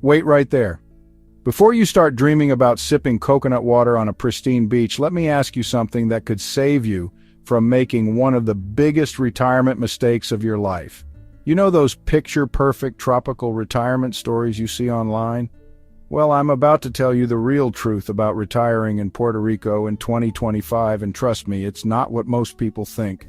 Wait right there. Before you start dreaming about sipping coconut water on a pristine beach, let me ask you something that could save you from making one of the biggest retirement mistakes of your life. You know those picture-perfect tropical retirement stories you see online? Well, I'm about to tell you the real truth about retiring in Puerto Rico in 2025, and trust me, it's not what most people think.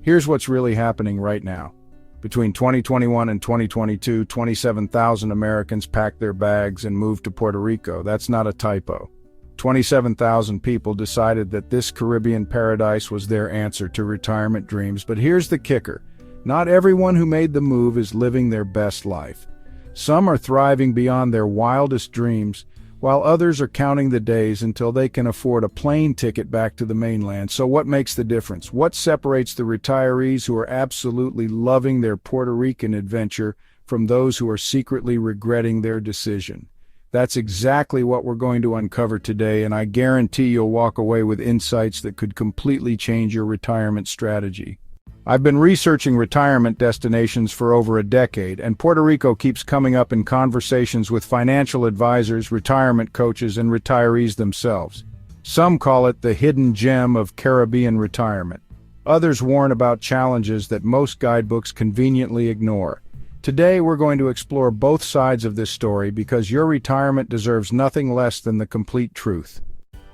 Here's what's really happening right now. Between 2021 and 2022, 27,000 Americans packed their bags and moved to Puerto Rico. That's not a typo. 27,000 people decided that this Caribbean paradise was their answer to retirement dreams. But here's the kicker. Not everyone who made the move is living their best life. Some are thriving beyond their wildest dreams, while others are counting the days until they can afford a plane ticket back to the mainland. So what makes the difference? What separates the retirees who are absolutely loving their Puerto Rican adventure from those who are secretly regretting their decision? That's exactly what we're going to uncover today, and I guarantee you'll walk away with insights that could completely change your retirement strategy. I've been researching retirement destinations for over a decade, and Puerto Rico keeps coming up in conversations with financial advisors, retirement coaches, and retirees themselves. Some call it the hidden gem of Caribbean retirement. Others warn about challenges that most guidebooks conveniently ignore. Today, we're going to explore both sides of this story because your retirement deserves nothing less than the complete truth.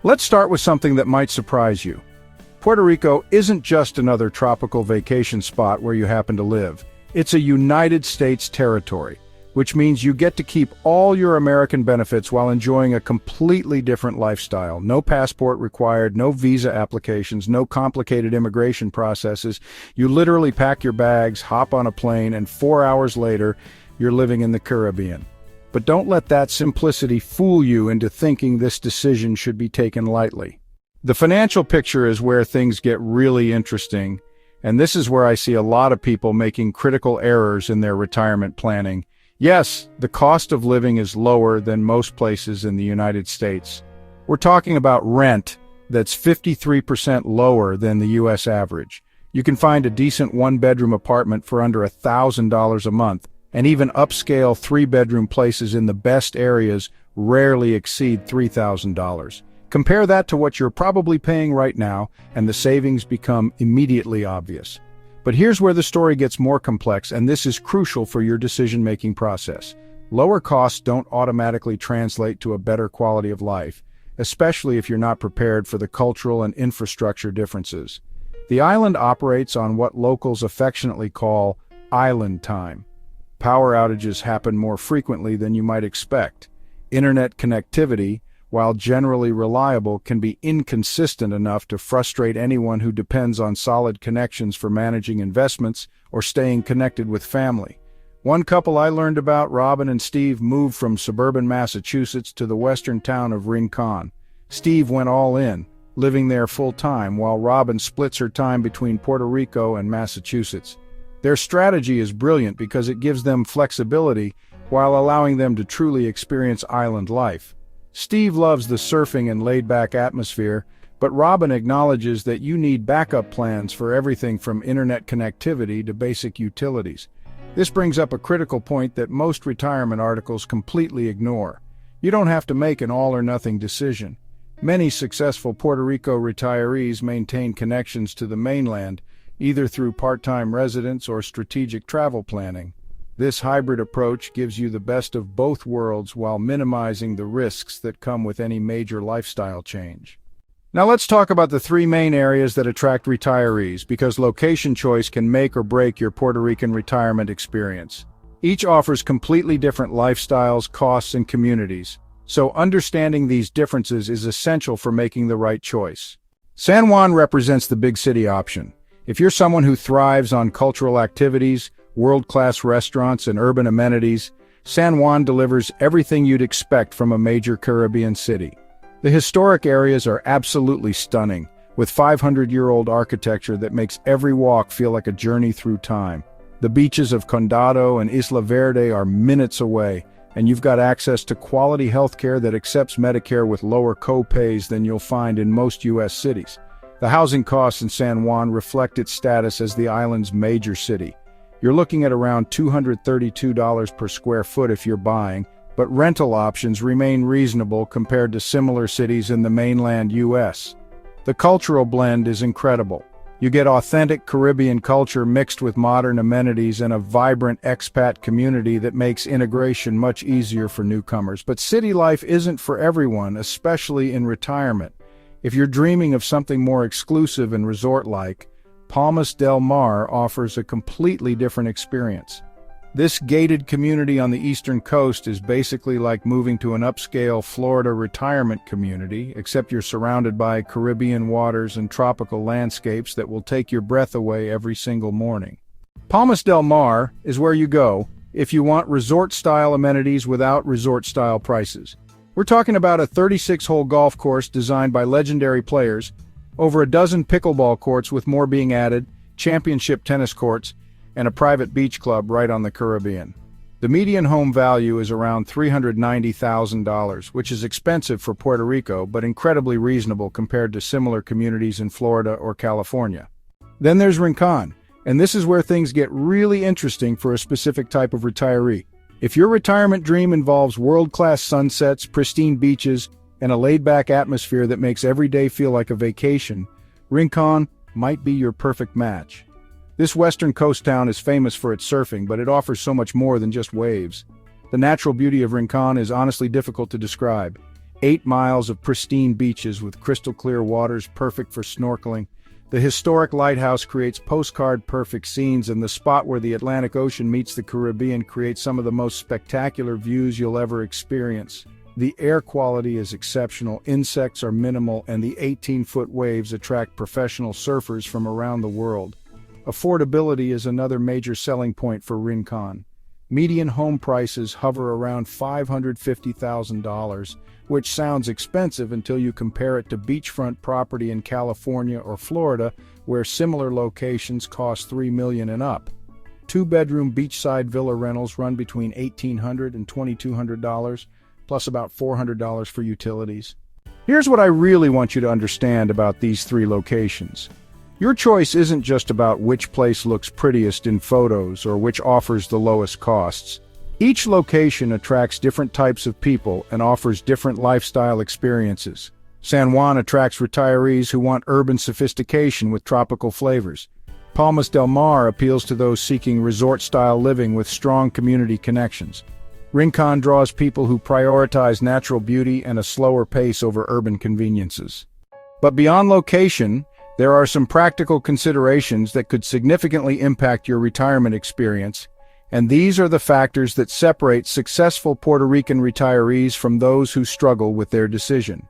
Let's start with something that might surprise you. Puerto Rico isn't just another tropical vacation spot where you happen to live. It's a United States territory, which means you get to keep all your American benefits while enjoying a completely different lifestyle. No passport required, no visa applications, no complicated immigration processes. You literally pack your bags, hop on a plane, and 4 hours later, you're living in the Caribbean. But don't let that simplicity fool you into thinking this decision should be taken lightly. The financial picture is where things get really interesting, and this is where I see a lot of people making critical errors in their retirement planning. Yes, the cost of living is lower than most places in the United States. We're talking about rent that's 53% lower than the U.S. average. You can find a decent one-bedroom apartment for under $1,000 a month, and even upscale three-bedroom places in the best areas rarely exceed $3,000. Compare that to what you're probably paying right now, and the savings become immediately obvious. But here's where the story gets more complex, and this is crucial for your decision-making process. Lower costs don't automatically translate to a better quality of life, especially if you're not prepared for the cultural and infrastructure differences. The island operates on what locals affectionately call island time. Power outages happen more frequently than you might expect. Internet connectivity, while generally reliable, can be inconsistent enough to frustrate anyone who depends on solid connections for managing investments or staying connected with family. One couple I learned about, Robin and Steve, moved from suburban Massachusetts to the western town of Rincon. Steve went all in, living there full-time, while Robin splits her time between Puerto Rico and Massachusetts. Their strategy is brilliant because it gives them flexibility while allowing them to truly experience island life. Steve loves the surfing and laid-back atmosphere, but Robin acknowledges that you need backup plans for everything from internet connectivity to basic utilities. This brings up a critical point that most retirement articles completely ignore. You don't have to make an all-or-nothing decision. Many successful Puerto Rico retirees maintain connections to the mainland, either through part-time residence or strategic travel planning. This hybrid approach gives you the best of both worlds while minimizing the risks that come with any major lifestyle change. Now let's talk about the three main areas that attract retirees, because location choice can make or break your Puerto Rican retirement experience. Each offers completely different lifestyles, costs, and communities, so understanding these differences is essential for making the right choice. San Juan represents the big city option. If you're someone who thrives on cultural activities, world-class restaurants, and urban amenities, San Juan delivers everything you'd expect from a major Caribbean city. The historic areas are absolutely stunning, with 500-year-old architecture that makes every walk feel like a journey through time. The beaches of Condado and Isla Verde are minutes away, and you've got access to quality healthcare that accepts Medicare with lower co-pays than you'll find in most U.S. cities. The housing costs in San Juan reflect its status as the island's major city. You're looking at around $232 per square foot if you're buying, but rental options remain reasonable compared to similar cities in the mainland U.S. The cultural blend is incredible. You get authentic Caribbean culture mixed with modern amenities and a vibrant expat community that makes integration much easier for newcomers. But city life isn't for everyone, especially in retirement. If you're dreaming of something more exclusive and resort-like, Palmas del Mar offers a completely different experience. This gated community on the eastern coast is basically like moving to an upscale Florida retirement community, except you're surrounded by Caribbean waters and tropical landscapes that will take your breath away every single morning. Palmas del Mar is where you go if you want resort-style amenities without resort-style prices. We're talking about a 36-hole golf course designed by legendary players, over a dozen pickleball courts with more being added, championship tennis courts, and a private beach club right on the Caribbean. The median home value is around $390,000, which is expensive for Puerto Rico, but incredibly reasonable compared to similar communities in Florida or California. Then there's Rincon, and this is where things get really interesting for a specific type of retiree. If your retirement dream involves world-class sunsets, pristine beaches, and a laid-back atmosphere that makes every day feel like a vacation, Rincon might be your perfect match. This western coast town is famous for its surfing, but it offers so much more than just waves. The natural beauty of Rincon is honestly difficult to describe. 8 miles of pristine beaches with crystal-clear waters perfect for snorkeling. The historic lighthouse creates postcard-perfect scenes, and the spot where the Atlantic Ocean meets the Caribbean creates some of the most spectacular views you'll ever experience. The air quality is exceptional, insects are minimal, and the 18-foot waves attract professional surfers from around the world. Affordability is another major selling point for Rincon. Median home prices hover around $550,000, which sounds expensive until you compare it to beachfront property in California or Florida, where similar locations cost $3 million and up. Two-bedroom beachside villa rentals run between $1,800 and $2,200, plus about $400 for utilities. Here's what I really want you to understand about these 3 locations. Your choice isn't just about which place looks prettiest in photos or which offers the lowest costs. Each location attracts different types of people and offers different lifestyle experiences. San Juan attracts retirees who want urban sophistication with tropical flavors. Palmas del Mar appeals to those seeking resort-style living with strong community connections. Rincon draws people who prioritize natural beauty and a slower pace over urban conveniences. But beyond location, there are some practical considerations that could significantly impact your retirement experience, and these are the factors that separate successful Puerto Rican retirees from those who struggle with their decision.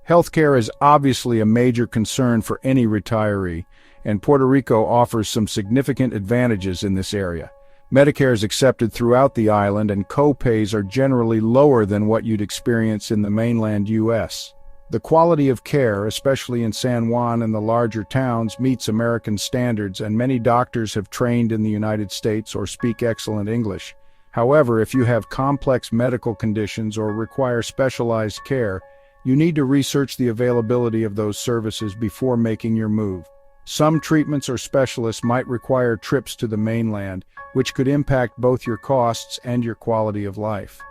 Healthcare is obviously a major concern for any retiree, and Puerto Rico offers some significant advantages in this area. Medicare is accepted throughout the island, and co-pays are generally lower than what you'd experience in the mainland U.S. The quality of care, especially in San Juan and the larger towns, meets American standards, and many doctors have trained in the United States or speak excellent English. However, if you have complex medical conditions or require specialized care, you need to research the availability of those services before making your move. Some treatments or specialists might require trips to the mainland, which could impact both your costs and your quality of life.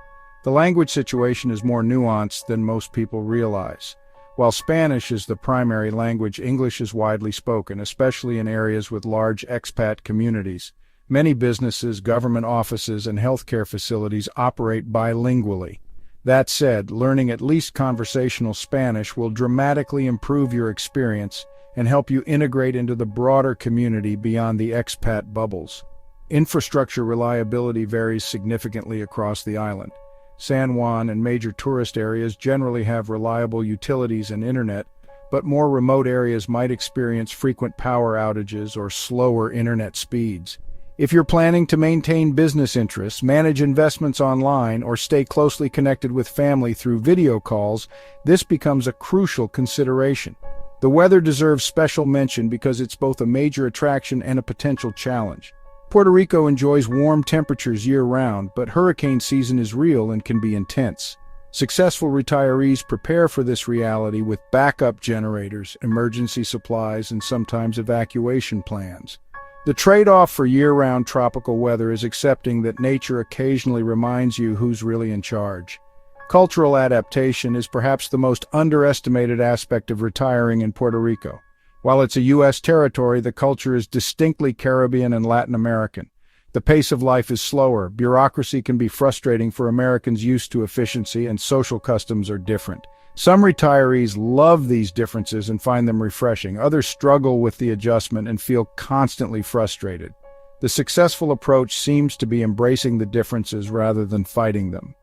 The language situation is more nuanced than most people realize. While Spanish is the primary language, English is widely spoken, especially in areas with large expat communities. Many businesses, government offices, and healthcare facilities operate bilingually. That said, learning at least conversational Spanish will dramatically improve your experience and help you integrate into the broader community beyond the expat bubbles. Infrastructure reliability varies significantly across the island. San Juan and major tourist areas generally have reliable utilities and internet, but more remote areas might experience frequent power outages or slower internet speeds. If you're planning to maintain business interests, manage investments online, or stay closely connected with family through video calls, this becomes a crucial consideration. The weather deserves special mention because it's both a major attraction and a potential challenge. Puerto Rico enjoys warm temperatures year-round, but hurricane season is real and can be intense. Successful retirees prepare for this reality with backup generators, emergency supplies, and sometimes evacuation plans. The trade-off for year-round tropical weather is accepting that nature occasionally reminds you who's really in charge. Cultural adaptation is perhaps the most underestimated aspect of retiring in Puerto Rico. While it's a U.S. territory, the culture is distinctly Caribbean and Latin American. The pace of life is slower, bureaucracy can be frustrating for Americans used to efficiency, and social customs are different. Some retirees love these differences and find them refreshing. Others struggle with the adjustment and feel constantly frustrated. The successful approach seems to be embracing the differences rather than fighting them.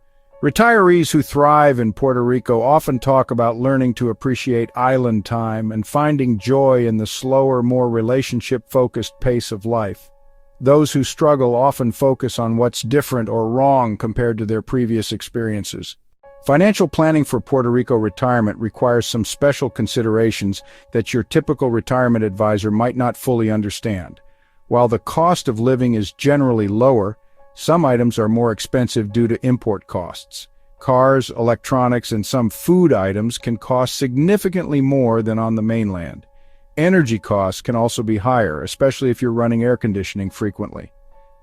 Retirees who thrive in Puerto Rico often talk about learning to appreciate island time and finding joy in the slower, more relationship-focused pace of life. Those who struggle often focus on what's different or wrong compared to their previous experiences. Financial planning for Puerto Rico retirement requires some special considerations that your typical retirement advisor might not fully understand. While the cost of living is generally lower, some items are more expensive due to import costs. Cars, electronics, and some food items can cost significantly more than on the mainland. Energy costs can also be higher, especially if you're running air conditioning frequently.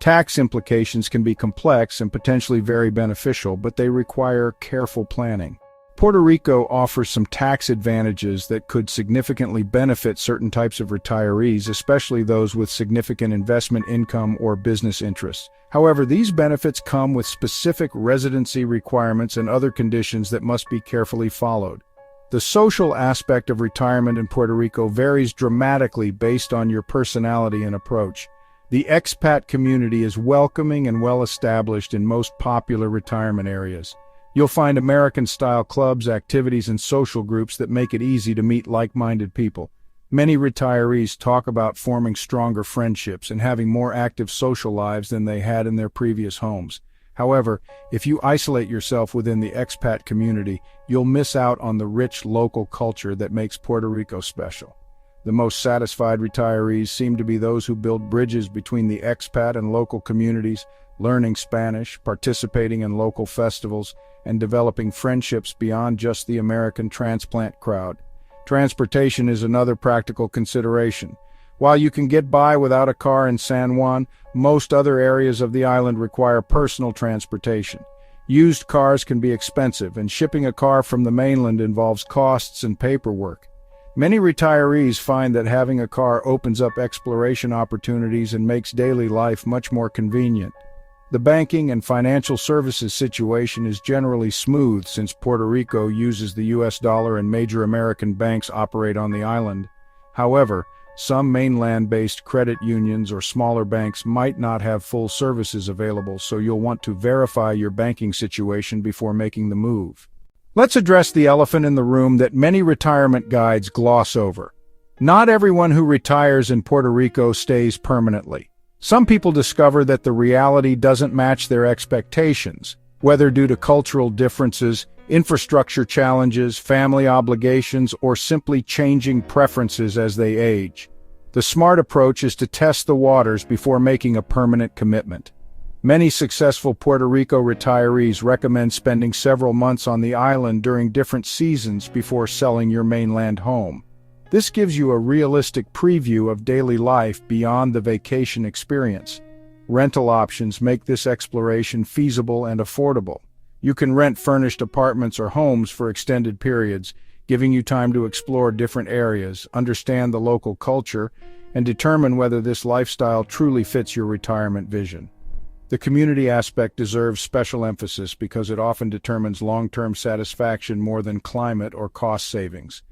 Tax implications can be complex and potentially very beneficial, but they require careful planning. Puerto Rico offers some tax advantages that could significantly benefit certain types of retirees, especially those with significant investment income or business interests. However, these benefits come with specific residency requirements and other conditions that must be carefully followed. The social aspect of retirement in Puerto Rico varies dramatically based on your personality and approach. The expat community is welcoming and well-established in most popular retirement areas. You'll find American-style clubs, activities, and social groups that make it easy to meet like-minded people. Many retirees talk about forming stronger friendships and having more active social lives than they had in their previous homes. However, if you isolate yourself within the expat community, you'll miss out on the rich local culture that makes Puerto Rico special. The most satisfied retirees seem to be those who build bridges between the expat and local communities, learning Spanish, participating in local festivals, and developing friendships beyond just the American transplant crowd. Transportation is another practical consideration. While you can get by without a car in San Juan, most other areas of the island require personal transportation. Used cars can be expensive, and shipping a car from the mainland involves costs and paperwork. Many retirees find that having a car opens up exploration opportunities and makes daily life much more convenient. The banking and financial services situation is generally smooth since Puerto Rico uses the US dollar and major American banks operate on the island. However, some mainland-based credit unions or smaller banks might not have full services available, so you'll want to verify your banking situation before making the move. Let's address the elephant in the room that many retirement guides gloss over. Not everyone who retires in Puerto Rico stays permanently. Some people discover that the reality doesn't match their expectations, whether due to cultural differences, infrastructure challenges, family obligations, or simply changing preferences as they age. The smart approach is to test the waters before making a permanent commitment. Many successful Puerto Rico retirees recommend spending several months on the island during different seasons before selling your mainland home. This gives you a realistic preview of daily life beyond the vacation experience. Rental options make this exploration feasible and affordable. You can rent furnished apartments or homes for extended periods, giving you time to explore different areas, understand the local culture, and determine whether this lifestyle truly fits your retirement vision. The community aspect deserves special emphasis because it often determines long-term satisfaction more than climate or cost savings.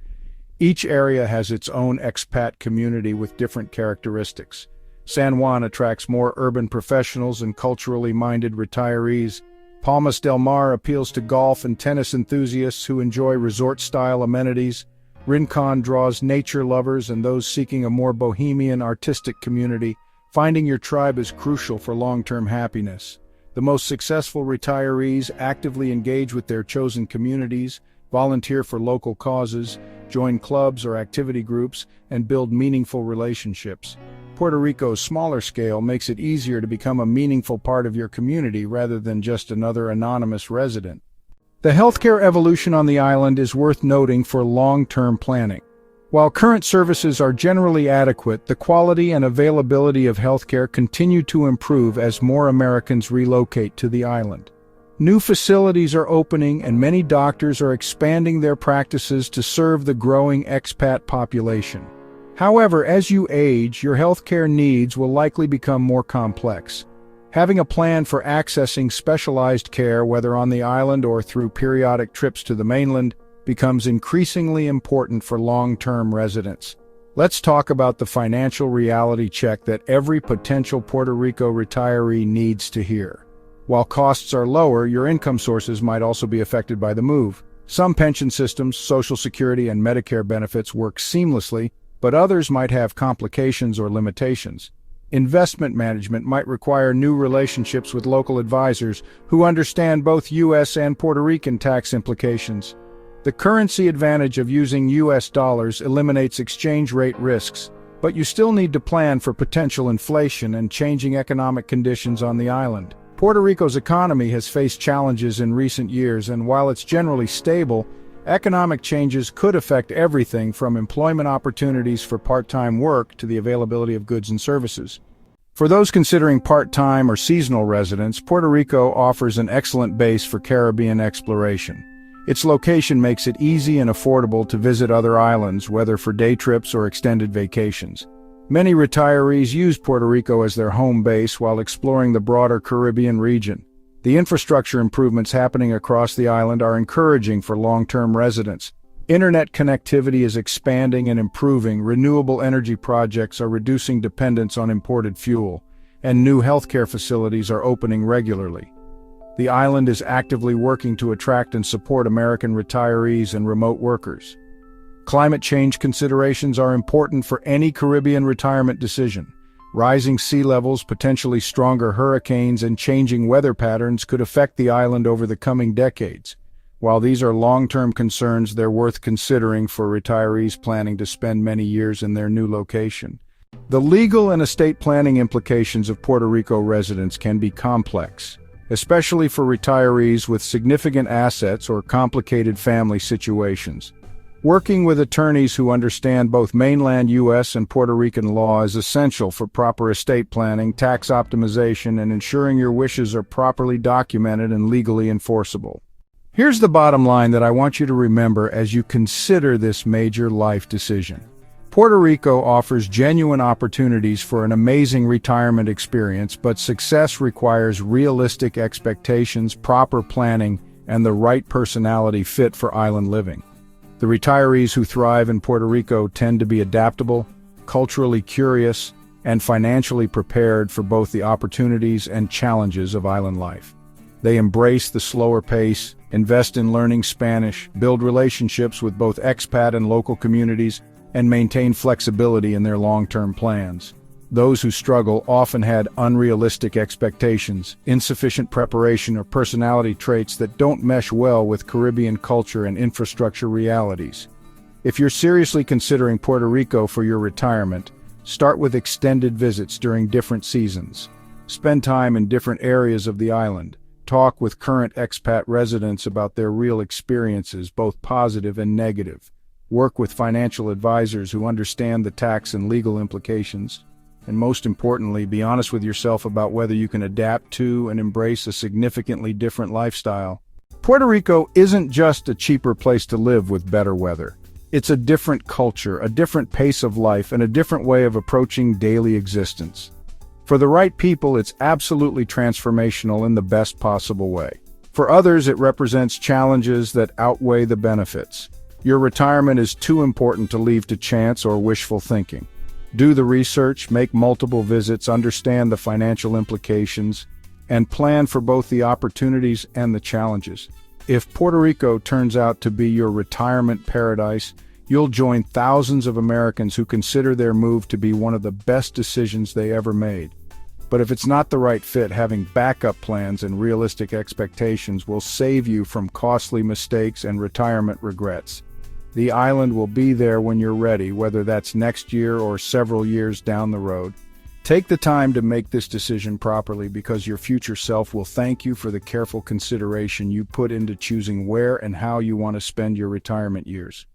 Each area has its own expat community with different characteristics. San Juan attracts more urban professionals and culturally minded retirees. Palmas del Mar appeals to golf and tennis enthusiasts who enjoy resort-style amenities. Rincon draws nature lovers and those seeking a more bohemian, artistic community. Finding your tribe is crucial for long-term happiness. The most successful retirees actively engage with their chosen communities, volunteer for local causes, join clubs or activity groups, and build meaningful relationships. Puerto Rico's smaller scale makes it easier to become a meaningful part of your community rather than just another anonymous resident. The healthcare evolution on the island is worth noting for long-term planning. While current services are generally adequate, the quality and availability of healthcare continue to improve as more Americans relocate to the island. New facilities are opening and many doctors are expanding their practices to serve the growing expat population. However, as you age, your healthcare needs will likely become more complex. Having a plan for accessing specialized care, whether on the island or through periodic trips to the mainland, becomes increasingly important for long-term residents. Let's talk about the financial reality check that every potential Puerto Rico retiree needs to hear. While costs are lower, your income sources might also be affected by the move. Some pension systems, Social Security, and Medicare benefits work seamlessly, but others might have complications or limitations. Investment management might require new relationships with local advisors who understand both U.S. and Puerto Rican tax implications. The currency advantage of using U.S. dollars eliminates exchange rate risks, but you still need to plan for potential inflation and changing economic conditions on the island. Puerto Rico's economy has faced challenges in recent years, and while it's generally stable, economic changes could affect everything from employment opportunities for part-time work to the availability of goods and services. For those considering part-time or seasonal residence, Puerto Rico offers an excellent base for Caribbean exploration. Its location makes it easy and affordable to visit other islands, whether for day trips or extended vacations. Many retirees use Puerto Rico as their home base while exploring the broader Caribbean region. The infrastructure improvements happening across the island are encouraging for long-term residents. Internet connectivity is expanding and improving, renewable energy projects are reducing dependence on imported fuel, and new healthcare facilities are opening regularly. The island is actively working to attract and support American retirees and remote workers. Climate change considerations are important for any Caribbean retirement decision. Rising sea levels, potentially stronger hurricanes, and changing weather patterns could affect the island over the coming decades. While these are long-term concerns, they're worth considering for retirees planning to spend many years in their new location. The legal and estate planning implications of Puerto Rico residence can be complex, especially for retirees with significant assets or complicated family situations. Working with attorneys who understand both mainland U.S. and Puerto Rican law is essential for proper estate planning, tax optimization, and ensuring your wishes are properly documented and legally enforceable. Here's the bottom line that I want you to remember as you consider this major life decision. Puerto Rico offers genuine opportunities for an amazing retirement experience, but success requires realistic expectations, proper planning, and the right personality fit for island living. The retirees who thrive in Puerto Rico tend to be adaptable, culturally curious, and financially prepared for both the opportunities and challenges of island life. They embrace the slower pace, invest in learning Spanish, build relationships with both expat and local communities, and maintain flexibility in their long-term plans. Those who struggle often had unrealistic expectations, insufficient preparation, or personality traits that don't mesh well with Caribbean culture and infrastructure realities. If you're seriously considering Puerto Rico for your retirement, start with extended visits during different seasons. Spend time in different areas of the island. Talk with current expat residents about their real experiences, both positive and negative. Work with financial advisors who understand the tax and legal implications. And most importantly, be honest with yourself about whether you can adapt to and embrace a significantly different lifestyle. Puerto Rico isn't just a cheaper place to live with better weather. It's a different culture, a different pace of life, and a different way of approaching daily existence. For the right people, it's absolutely transformational in the best possible way. For others, it represents challenges that outweigh the benefits. Your retirement is too important to leave to chance or wishful thinking. Do the research, make multiple visits, understand the financial implications, and plan for both the opportunities and the challenges. If Puerto Rico turns out to be your retirement paradise, you'll join thousands of Americans who consider their move to be one of the best decisions they ever made. But if it's not the right fit, having backup plans and realistic expectations will save you from costly mistakes and retirement regrets. The island will be there when you're ready, whether that's next year or several years down the road. Take the time to make this decision properly, because your future self will thank you for the careful consideration you put into choosing where and how you want to spend your retirement years.